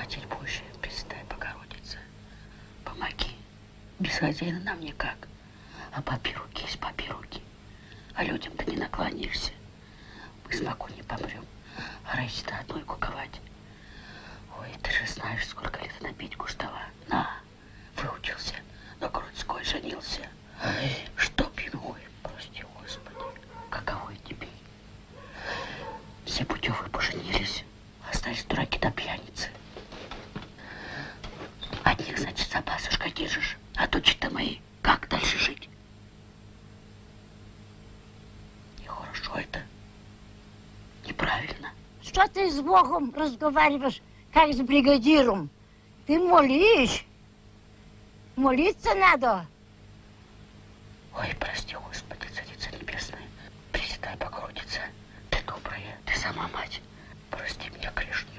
хотеть больше, Пресвятая Богородица. Помоги. Без хозяина нам никак. А папе руки есть папе руки. А людям-то не наклонишься. Мы с Маку не помрем. А Раисе-то одной куковать. Ой, ты же знаешь, сколько лет на Петьку ждала. На, выучился, на Грудской женился. Ай, чтоб ему, ой, прости, Господи, каково тебе. Все путевые поженились, остались дураки да пьяницы. Одних, значит, за пасушкой держишь, а дочь-то мои, как дальше жить? Нехорошо это, неправильно. Что ты с Богом разговариваешь, как с бригадиром? Ты молишь. Молиться надо. Ой, прости, Господи, Царица Небесная, Пресвятая Богородица, ты добрая, ты сама мать. Прости меня, грешную.